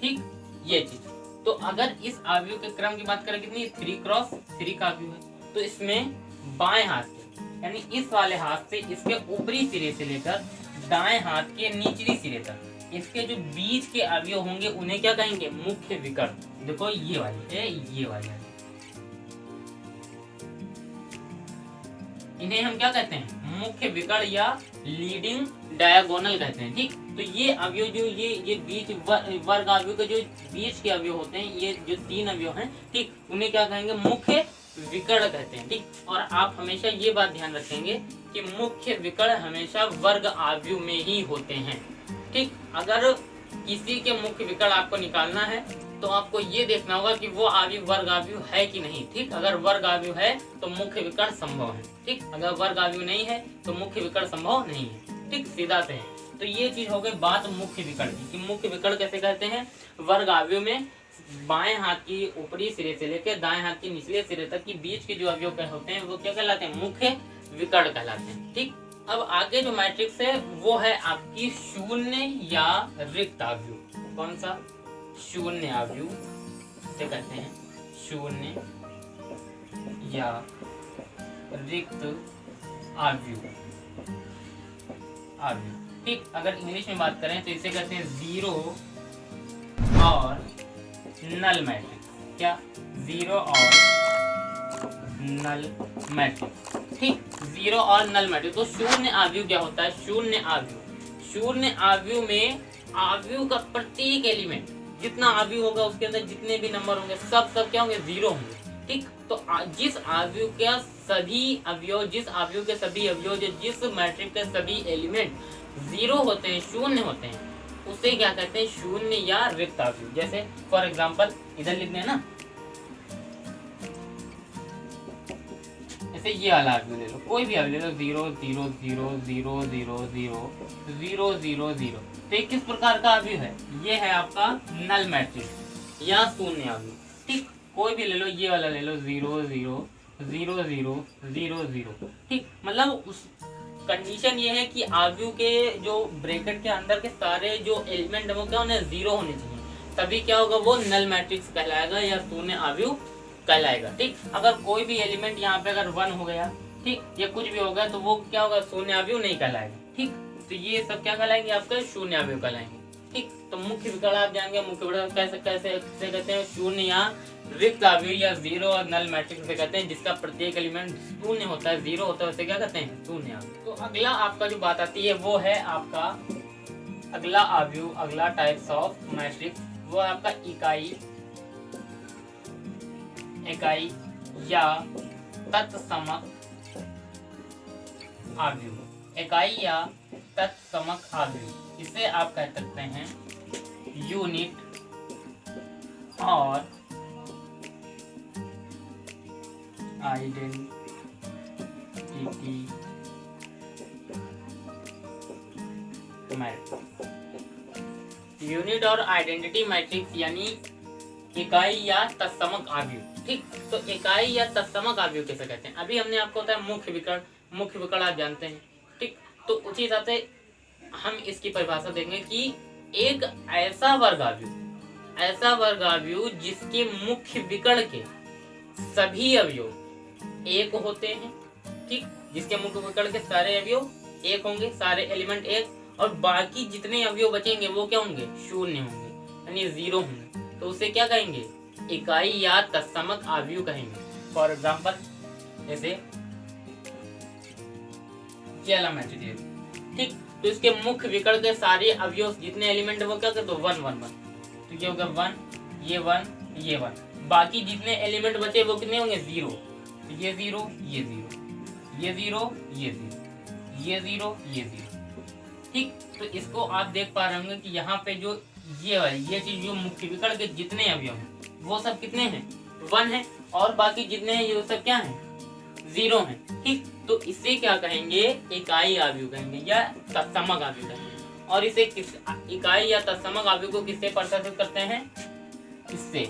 ठीक, ये चीज। तो अगर इस आव्यूह के क्रम की बात करें, कितनी, 3 क्रॉस 3 का आव्यूह है, तो इसमें बाएं हाथ से यानी इस वाले हाथ से इसके ऊपरी सिरे से लेकर दाएं हाथ के निचली सिरे तक इसके जो बीच के अवयव होंगे उन्हें क्या कहेंगे, मुख्य विकर्ण। देखो ये वाले, ये वाले, इन्हें हम क्या कहते हैं, मुख्य विकर्ण या लीडिंग डायगोनल कहते हैं, ठीक। तो ये अवयव जो ये बीच वर्ग अवयव के जो बीच के अवयव होते हैं, ये जो 3 अवयव हैं, ठीक, उन्हें क्या कहेंगे, मुख्य विकर्ण कहते हैं, ठीक। और आप हमेशा ये बात ध्यान रखेंगे कि मुख्य विकर्ण हमेशा वर्ग आव्यूह में ही होते हैं, ठीक। अगर किसी के मुख्य विकर्ण आपको निकालना है तो आपको ये देखना होगा कि वो आव्यूह वर्ग आव्यूह है कि नहीं, ठीक। अगर वर्ग आव्यूह है तो मुख्य विकर्ण संभव है, ठीक। अगर वर्ग आव्यूह नहीं है तो मुख्य विकर्ण संभव नहीं है, ठीक, सीधा से है। तो ये चीज हो गई बात मुख्य विकर्ण की, कि मुख्य विकर्ण कैसे कहते हैं, वर्ग आव्यूह में बाएं हाथ की ऊपरी सिरे से लेकर दाएं हाथ के निचले सिरे तक की बीच के जो अवयव होते हैं वो क्या कहलाते हैं, मुख्य विकर्ण कहलाते हैं, ठीक। अब आगे जो मैट्रिक्स है वो है आपकी शून्य या रिक्त आव्यूह। कौन सा, शून्य आव्यूह से कहते हैं, शून्य या रिक्त आव्यूह, ठीक। अगर इंग्लिश में बात करें तो इसे कहते हैं जीरो और नल मैट्रिक्स। क्या, जीरो और नल मैट्रिक्स, ठीक, जीरो और नल मैट्रिक्स। तो शून्य आव्यूह क्या होता है, शून्य आव्यूह में आव्यूह का प्रत्येक एलिमेंट, जितना आव्यूह होगा उसके अंदर जितने भी नंबर होंगे सब क्या होंगे, 0 होंगे, ठीक। तो जिस आव्यूह के सभी अवयव, जिस मैट्रिक्स के सभी एलिमेंट 0 होते हैं, शून्य होते हैं, उसे क्या कहते हैं, शून्य या रिक्त आव्यूह। जैसे फॉर एग्जांपल इधर लिखते हैं ना, जैसे ये वाला आव्यूह ले लो, कोई भी आव्यूह ले लो, 0 0 0 0 0 0 0 0 0। तो ये किस प्रकार का आव्यूह है, ये है आपका नल मैट्रिक्स या शून्य आव्यूह, ठीक। कोई भी ले लो, ये वाला ले लो, 0 0 0 0 0 0, ठीक। मतलब उस कंडीशन ये है कि आव्यूह के जो ब्रैकेट के अंदर के सारे जो एलिमेंट है वो क्या होने, जीरो होने चाहिए, तभी क्या होगा, वो नल मैट्रिक्स कहलाएगा या शून्य आव्यूह कहलाएगा। ठीक, अगर कोई भी एलिमेंट यहाँ पे अगर 1 हो गया, ठीक, या कुछ भी होगा तो वो क्या होगा, शून्य आव्यूह नहीं कहलाएगा। ठीक, तो ये सब क्या कहलाएंगे, आपके शून्य आव्यूह कहलाएंगे। ठीक, तो मुख्य विकर्ण आप जानेंगे, मुख्य विकर्ण कैसे कैसे कहते हैं, शून्य या रिक्त आव्यूह या जीरो और नल मैट्रिक्स से कहते हैं, जिसका प्रत्येक एलिमेंट शून्य होता है, जीरो होता है, उसे क्या कहते हैं, शून्य आव्यूह। तो अगला आपका जो बात आती है वो है आपका अगला आव्यूह, अगला टाइप्स ऑफ मैट्रिक्स, वो है आपका इकाई या तत्समक आव्यूह। इकाई या तत्समक आव्यूह, इसे आप कह सकते हैं यूनिट और आइडेंटिटी मैट्रिक्स। यूनिट और आइडेंटिटी मैट्रिक्स यानी इकाई या तत्समक आव्यूह। ठीक, तो इकाई या तत्समक आव्यूह कैसे कहते हैं, अभी हमने आपको बताया मुख्य विकर्ण, मुख्य विकर्ण आप जानते हैं। ठीक, तो उसी हिसाब से हम इसकी परिभाषा देंगे कि एक ऐसा वर्ग आव्यूह जिसके मुख्य विकर्ण के सभी अवयव एक होते हैं। ठीक, जिसके मुख्य विकर्ण के सारे अवयव एक होंगे, सारे एलिमेंट एक, और बाकी जितने अवयव बचेंगे वो क्या होंगे, शून्य होंगे, यानी जीरो होंगे, तो उसे क्या कहेंगे, इकाई या तत्समक आव्यूह कहेंगे। फॉर एग्जाम्पल जैसे मैट्रिक्स। ठीक, तो इसके मुख्य विकर्ण के सारे अवयव जितने एलिमेंट है वो क्या करते, 1 1 1, तो क्या होगा 1, ये 1, ये 1, बाकी जितने एलिमेंट बचे वो कितने होंगे, 0, तो ये 0, ये 0, ये 0, ये 0, ये 0, ये 0। ठीक, तो इसको आप देख पा रहे होंगे कि यहाँ पे जो ये चीज जो मुख्य विकर्ण के जितने अवयव हैं वो सब कितने हैं, 1 है, और बाकी जितने हैं ये सब क्या हैं, 0 हैं। ठीक, तो इसे क्या कहेंगे, इकाई आव्यूह कहेंगे या तत्समक आव्यूह कहेंगे। और इसे किस इकाई या तत्समक आव्यूह को किससे प्रदर्शित करते हैं, इससे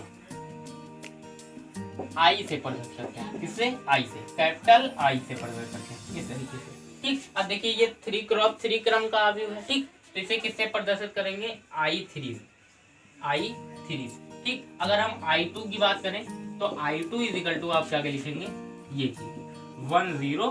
आई से प्रदर्शित करते हैं, किससे, आई से, कैपिटल आई से प्रदर्शित करते हैं, इस तरीके से। ठीक, अब देखिए ये 3x3 क्रम का आव्यूह है। ठीक, तो इसे किससे प्रदर्शित करेंगे, I3 से। ठीक, अगर हम I2 की बात करें तो I2 इक्वल टू आप क्या लिखेंगे, ये चीज 1 0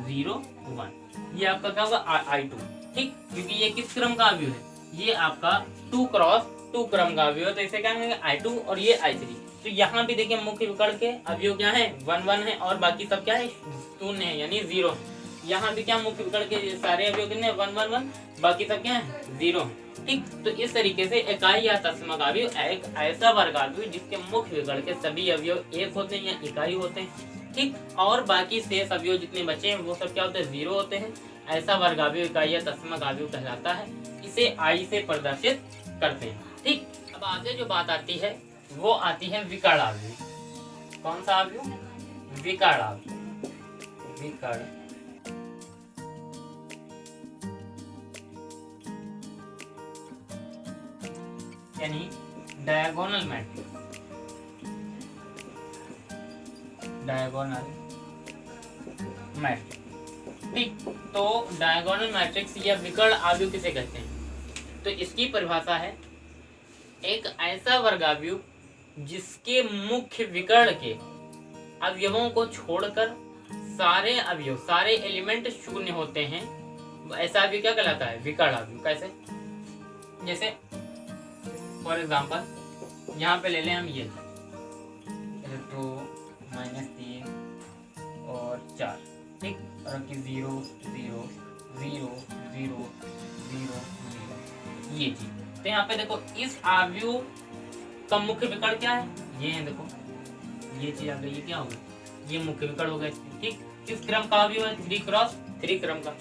0 1, ये आपका क्या होगा, I2। ठीक, क्योंकि ये किस क्रम का आव्यूह है, ये आपका 2x2 क्रम का आव्यूह है, तो इसे क्या कहेंगे, I2, और ये I3। तो यहाँ भी देखिए मुख्य विकर्ण के अवयव क्या है, 1 1 है, और बाकी सब क्या है, शून्य है, यानी 0 है। यहाँ भी क्या मुख्य विकर्ण के सारे अवयव कितने, 1 1 1, बाकी सब क्या है, 0 है। ठीक, तो इस तरीके से इकाई या तत्समक आव्यूह एक ऐसा वर्ग आव्यूह जिसके मुख्य विकर्ण के सभी अवयव एक होते हैं या इकाई होते हैं। ठीक, और बाकी शेष अवयव जितने बचे हैं वो सब क्या होते हैं, 0 होते हैं। ऐसा वर्ग आव्यूह इकाई या तत्समक आव्यूह कहलाता है, इसे आई से प्रदर्शित करते हैं। ठीक, अब आगे जो बात आती है वो आती है विकर्ण आव्यूह। कौन सा आव्यूह, विकर्ण आव्यूह, विकर्ण यानी डायगोनल मैट्रिक्स, डायगोनल मैट्रिक्स। ठीक, तो डायगोनल मैट्रिक्स या विकर्ण आव्यूह किसे कहते हैं, तो इसकी परिभाषा है एक ऐसा वर्ग आव्यूह जिसके मुख्य विकर्ण के अवयवों को छोड़कर सारे अवयव, सारे एलिमेंट शून्य होते हैं, ऐसा आव्यूह क्या कहलाता है, विकर्ण आव्यूह। कैसे, जैसे फॉर एग्जाम्पल यहाँ पे ले लें हम ये 2 -3 और 4। ठीक, और 0 0 0 0 0 0, ये चीज। तो यहाँ पे देखो इस आव्यूह का मुख्य विकर्ण क्या है, ये है, देखो ये चीज आ गई, ये क्या होगा, ये मुख्य विकर्ण होगा। ठीक, किस क्रम का आव्यूह है, 3x3 क्रम का।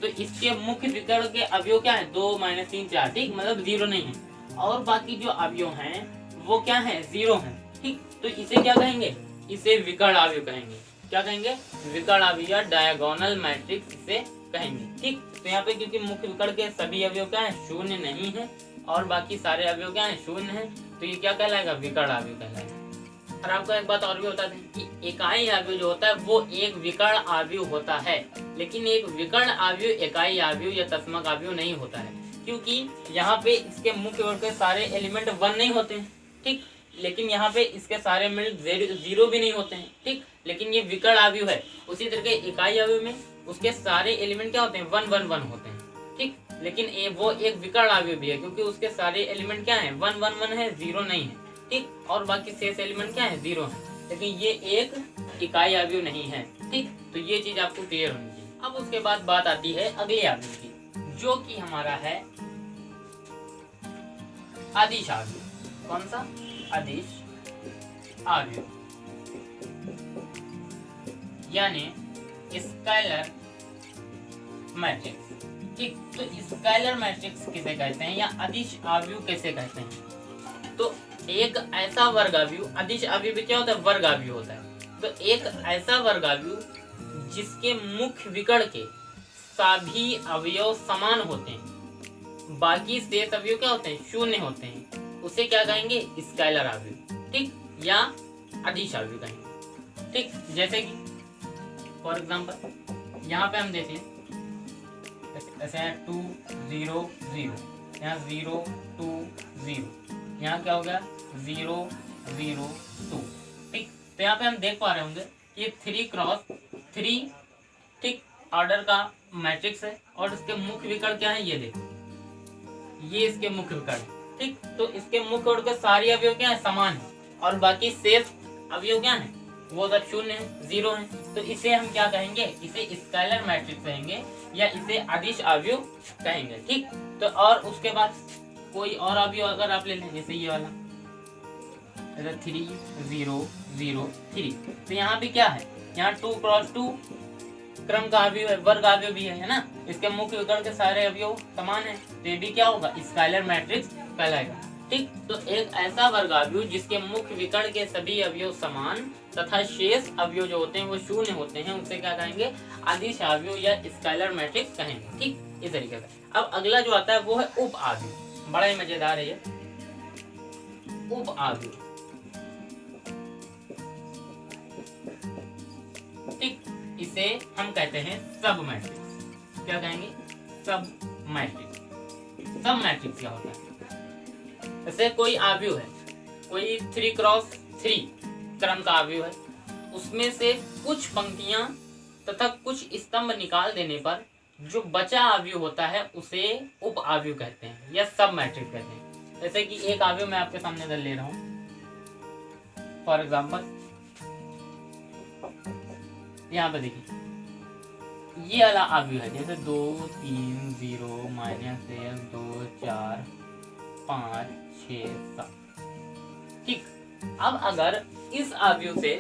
तो इसके मुख्य विकर्ण के अवयव क्या है, 2 -3 4। ठीक, मतलब 0 नहीं है, और बाकी जो अवयव हैं वो क्या है, 0 हैं। ठीक, तो इसे क्या कहेंगे, इसे विकर्ण आव्यूह कहेंगे। क्या कहेंगे, विकर्ण आव्यूह या डायगोनल मैट्रिक्स इसे कहेंगे। ठीक, तो यहाँ पे क्योंकि मुख्य विकर्ण के सभी अवयव क्या है, शून्य नहीं है, और बाकी सारे अवयव क्या है, शून्य है, तो ये क्या कहलाएगा, विकर्ण आव्यूह कहलाएगा। और आपको एक बात और भी बता दें कि इकाई आव्यूह जो होता है वो एक विकर्ण आव्यूह होता है, लेकिन एक विकर्ण अवयव इकाई अवयव या तस्मक अवयव नहीं होता है, क्योंकि यहाँ पे इसके मुख्य वर्ग के सारे एलिमेंट 1 नहीं होते हैं, ठीक। लेकिन यहाँ पे इसके सारे एलिमेंट 0 भी नहीं होते हैं, ठीक। लेकिन ये विकर्ण अवयव है। उसी तरह के इकाई अवयव में उसके सारे एलिमेंट क्या होते हैं, 1 1 1 होते हैं, ठीक। लेकिन वो एक विकर्ण अवयव भी है, क्योंकि उसके सारे एलिमेंट क्या है, 1 1 1 है, 0 नहीं है, ठीक। और बाकी शेष एलिमेंट क्या है, 0 है। लेकिन ये एक इकाई अवयव नहीं है, ठीक। तो ये चीज आपको क्लियर होनी चाहिए। अब उसके बाद बात आती है अगले अवयव की, जो कि हमारा है अदिश अवयव। कौन सा, अदिश अवयव, यानी स्केलर मैट्रिक्स, ठीक। तो स्केलर मैट्रिक्स किसे कहते हैं या अदिश अवयव कैसे कहते हैं? तो एक ऐसा वर्ग अवयव, अदिश अवयव क्या होता है, वर्ग अवयव होता है। तो एक ऐसा वर्ग अवयव जिसके मुख्य विकर्ण के सभी अवयव समान होते हैं, बाकी शेष अवयव क्या होते हैं, शून्य होते हैं, उसे क्या कहेंगे, स्केलर अवयव, ठीक, या अदिश अवयव कहेंगे, ठीक। जैसे कि फॉर एग्जाम्पल यहाँ पे हम देख लें, ऐसे है 2 0 0, यहाँ 0 2 0, यहाँ क्या हो गया 0 0 2, ठीक। तो यहाँ पे हम देख पा रहे होंगे ये 3 क्रॉस 3, ठीक, ऑर्डर का मैट्रिक्स है। और इसके मुख्य विकर्ण क्या है, ये देखो, ये इसके मुख्य विकर्ण, ठीक। तो इसके मुख्य विकर्ण के सारे अवयव क्या है, समान है, और बाकी शेष अवयव क्या है, वो सब शून्य है, 0 है। तो इसे हम क्या कहेंगे, इसे स्केलर मैट्रिक्स कहेंगे या इसे अदिश अवयव कहेंगे, ठीक। तो और उसके बाद कोई और अवयव अगर आप ले लें, जैसे ये वाला 3 0 0 3, तो यहाँ भी क्या है, यहाँ 2 क्रॉस 2 क्रम का अवयव है, वर्ग अवयव भी है ना। इसके मुख्य विकर्ण के सारे अवयव समान है, तो ये भी क्या होगा, स्केलर मैट्रिक्स कहलाएगा, ठीक। तो एक ऐसा वर्ग अवयव जिसके मुख्य विकर्ण के सभी अवयव समान तथा शेष अवयव जो होते हैं वो शून्य होते हैं, उसे क्या कहेंगे, अदिश अवयव या स्केलर मैट्रिक्स कहेंगे, ठीक। इस तरीके से। अब अगला जो आता है वो है उप अवयव, बड़ा ही मजेदार है ये उप अवयव, ठीक। इसे हम कहते हैं सब मैट्रिक्स। क्या कहेंगे, सब मैट्रिक्स। सब मैट्रिक्स क्या होता है, जैसे कोई अवयव है, कोई 3 क्रॉस 3 क्रम का अवयव है, उसमें से कुछ पंक्तियां तथा कुछ स्तंभ निकाल देने पर जो बचा अवयव होता है उसे उप अवयव कहते हैं या सब मैट्रिक्स कहते हैं। जैसे कि एक अवयव मैं आपके सामने इधर ले रहा हूं, फॉर एग्जाम्पल यहाँ पे देखिए ये वाला अवयव है, जैसे 2 3 0 -1 2 4 5 6 7, ठीक। अब अगर इस अवयव से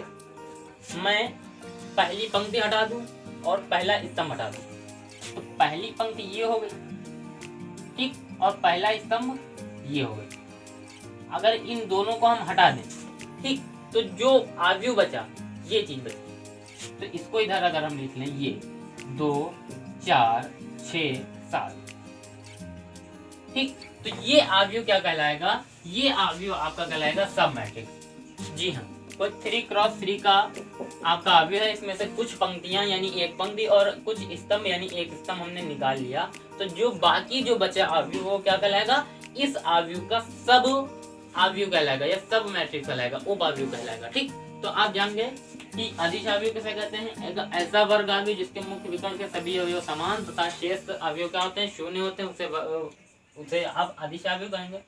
मैं पहली पंक्ति हटा दूं और पहला स्तंभ हटा दूं, तो पहली पंक्ति ये हो गई, ठीक, और पहला स्तंभ ये हो गई। अगर इन दोनों को हम हटा दें, ठीक, तो जो अवयव बचा ये चीज बची। तो इसको इधर अगर हम लिख लें, ये 2 4 6 7, ठीक। तो ये अवयव क्या कहलाएगा, ये अवयव आपका कहलाएगा सब मैट्रिक्स। जी हाँ, कोई 3 क्रॉस 3 का आपका अवयव है, इसमें से कुछ पंक्तियां यानी एक पंक्ति और कुछ स्तंभ यानी एक स्तंभ हमने निकाल लिया, तो जो बाकी जो बचा अवयव वो क्या कहलाएगा, इस अवयव का सब अवयव कहलाएगा या सब मैट्रिक्स कहलाएगा, उप अवयव कहलाएगा, ठीक। तो आप जान गए कि अदिश अवयव किसे कहते हैं, एक ऐसा वर्ग अवयव जिसके मुख्य विकर्ण के सभी अवयव समान तथा शेष अवयव क्या होते हैं, शून्य होते हैं, उसे आप अदिश अवयव कहेंगे।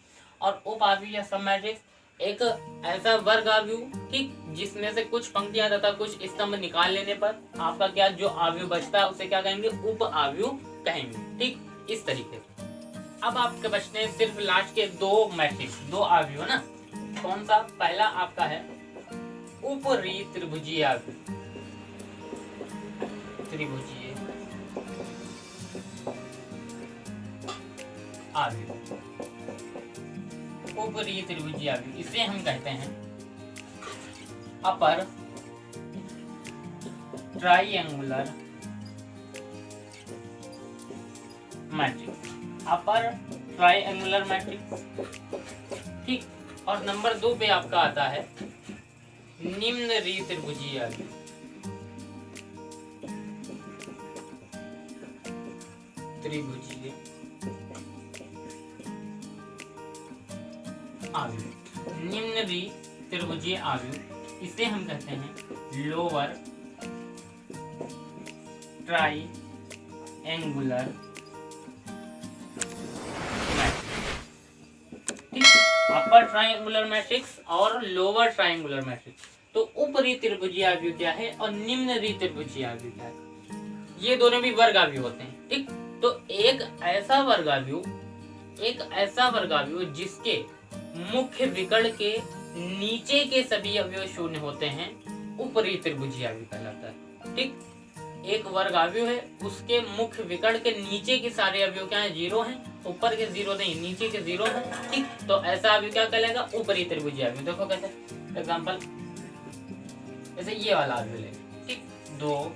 और उप अवयव या सब मैट्रिक्स एक ऐसा वर्ग अवयव, ठीक, जिसमें से कुछ पंक्तियां तथा कुछ स्तंभ निकाल लेने पर आपका क्या जो अवयव बचता है उसे क्या कहेंगे, उप अवयव कहेंगे, ठीक। इस तरीके से अब आपके बचते हैं सिर्फ लास्ट के 2 मैट्रिक्स, 2 अवयव ना। कौन सा, पहला आपका है ऊपरी त्रिभुजीय अवयव, त्रिभुजीय अवयव, ऊपरी त्रिभुजीय अवयव, इसे हम कहते हैं अपर ट्राइएंगुलर मैट्रिक्स, अपर ट्राइएंगुलर मैट्रिक्स, ठीक। और नंबर 2 पे आपका आता है निम्न त्रिभुजीय अवयव, त्रिभुजीय आव्यूह, निम्न री त्रिभुजीय आव्यूह, इसे हम कहते हैं lower triangular upper triangular matrix और लोअर ट्राइंगुलर मैट्रिक्स। तो ऊपरी त्रिभुजीय आव्यूह क्या है और निम्न री त्रिभुजीय आव्यूह क्या है, ये दोनों भी वर्ग आव्यूह होते हैं। ठीक, तो एक ऐसा वर्ग आव्यूह जिसके मुख्य विकर्ण के नीचे के सभी अवयव शून्य होते हैं, ऊपरी त्रिभुजीय आव्यूह कहलाता है। ठीक, एक वर्ग आव्यूह है, उसके मुख्य विकर्ण के नीचे के सारे अवयव क्या है, जीरो हैं, ऊपर के जीरो नहीं, नीचे के जीरो हैं। ठीक, तो ऐसा अवयव क्या कहलाएगा, ऊपरी त्रिभुजीय आव्यूह। देखो कैसे, एग्जांपल जैसे ये वाला अवयव ले, ठीक, 2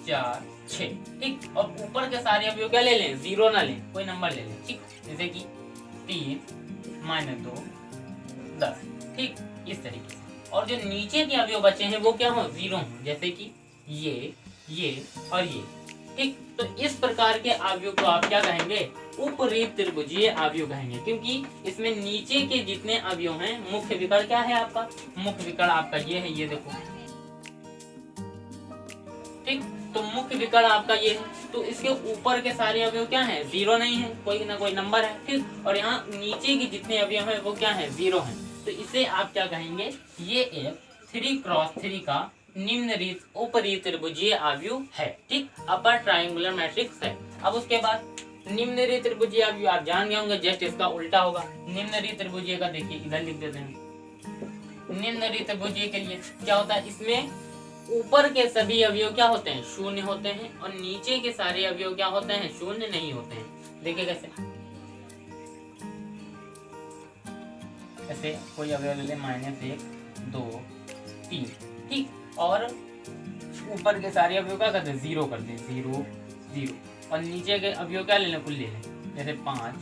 4 6। ठीक, और ऊपर के सारे अवयव क्या ले लें, जीरो ना लें, कोई नंबर ले लें। ठीक, जैसे कि 3 - 2 10। ठीक, इस तरीके से। और जो नीचे के अवयव बचे हैं वो क्या हो, जीरो, जैसे कि ये और ये। ठीक, तो इस प्रकार के अवयव को आप क्या कहेंगे, ऊपरी त्रिभुजीय आव्यूह कहेंगे, क्योंकि इसमें नीचे के जितने अवयव हैं, मुख्य विकर्ण क्या है आपका, मुख्य विकर्ण आपका ये है, ये देखो। ठीक, तो मुख्य विकर्ण आपका ये है, तो इसके ऊपर के सारे अवयव क्या हैं, जीरो नहीं है, कोई ना कोई नंबर है। ठीक, और यहाँ नीचे के जितने अवयव हैं वो क्या है, जीरो हैं। तो इसे आप क्या कहेंगे, ये एक 3x3 का निम्न रीत ऊपरी त्रिभुजीय आव्यूह है। ठीक, अपर ट्रायंगुलर मैट्रिक्स है। अब उसके बाद निम्न रीत त्रिभुजीय आव्यूह आप जान गए होंगे, जस्ट इसका उल्टा होगा। निम्न रीत त्रिभुजीय का देखिए, इधर लिख देते हैं। निम्न रीत त्रिभुजीय के लिए क्या होता है, इसमें ऊपर के सभी अवयव क्या होते हैं, शून्य होते हैं, और नीचे के सारे अवयव क्या होते हैं, शून्य नहीं होते हैं। देखिए कैसे, ऐसे कोई अवयव ले, -1 2 3। ठीक, और ऊपर के सारे अवयव क्या करते हैं, जीरो कर दे, 0 0, और नीचे के अवयव क्या ले लें, कुल ले लें, जैसे 5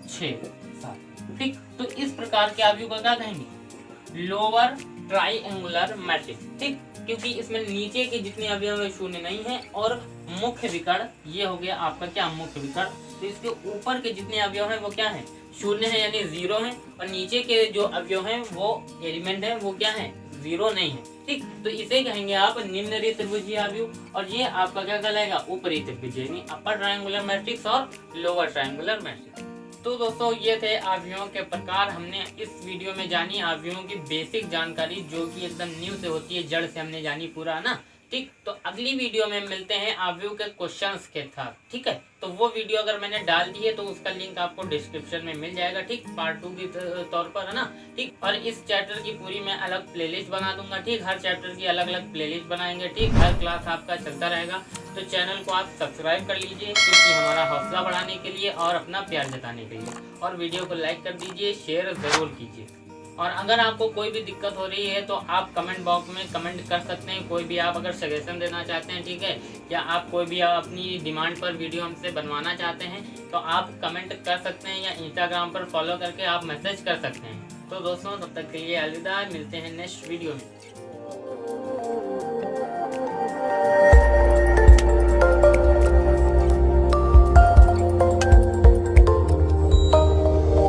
6 7। ठीक, तो इस प्रकार के अवयव को क्या कहेंगे, लोअर ट्राइएंगुलर मैट्रिक्स। ठीक, क्योंकि इसमें नीचे के जितने अवयव है शून्य नहीं है, और मुख्य विकर्ण ये हो गया आपका क्या, मुख्य विकर्ण। तो इसके ऊपर के जितने अवयव हैं वो क्या है, शून्य है, यानी जीरो है, और नीचे के जो अवयव हैं वो एलिमेंट है, वो क्या है, जीरो नहीं है। ठीक, तो इसे कहेंगे आप निम्न रीत त्रिभुजीय आव्यूह, और ये आपका क्या कहलाएगा, ऊपरी त्रिभुजीय, यानी अपर ट्रायंगुलर मैट्रिक्स और लोअर ट्रायंगुलर मैट्रिक्स। तो दोस्तों ये थे आव्यूहों के प्रकार। हमने इस वीडियो में जानी आव्यूहों की बेसिक जानकारी, जो कि एकदम न्यू से होती है, जड़ से हमने जानी पूरा ना। ठीक, तो अगली वीडियो में मिलते हैं आव्यूह के क्वेश्चंस के साथ। ठीक है, तो वो वीडियो अगर मैंने डाल दी है तो उसका लिंक आपको डिस्क्रिप्शन में मिल जाएगा। ठीक, पार्ट 2 की तौर पर है ना। ठीक, और इस चैप्टर की पूरी मैं अलग प्लेलिस्ट बना दूंगा। ठीक, हर चैप्टर की अलग अलग प्लेलिस्ट बनाएंगे। ठीक, हर क्लास आपका चलता रहेगा, तो चैनल को आप सब्सक्राइब कर लीजिए, क्योंकि हमारा हौसला बढ़ाने के लिए और अपना प्यार जताने के लिए। और वीडियो को लाइक कर दीजिए, शेयर जरूर कीजिए। और अगर आपको कोई भी दिक्कत हो रही है तो आप कमेंट बॉक्स में कमेंट कर सकते हैं। कोई भी आप अगर सजेशन देना चाहते हैं, ठीक है, या आप कोई भी अपनी डिमांड पर वीडियो हमसे बनवाना चाहते हैं, तो आप कमेंट कर सकते हैं, या इंस्टाग्राम पर फॉलो करके आप मैसेज कर सकते हैं। तो दोस्तों तब तक के लिए अलविदा, मिलते हैं नेक्स्ट वीडियो में।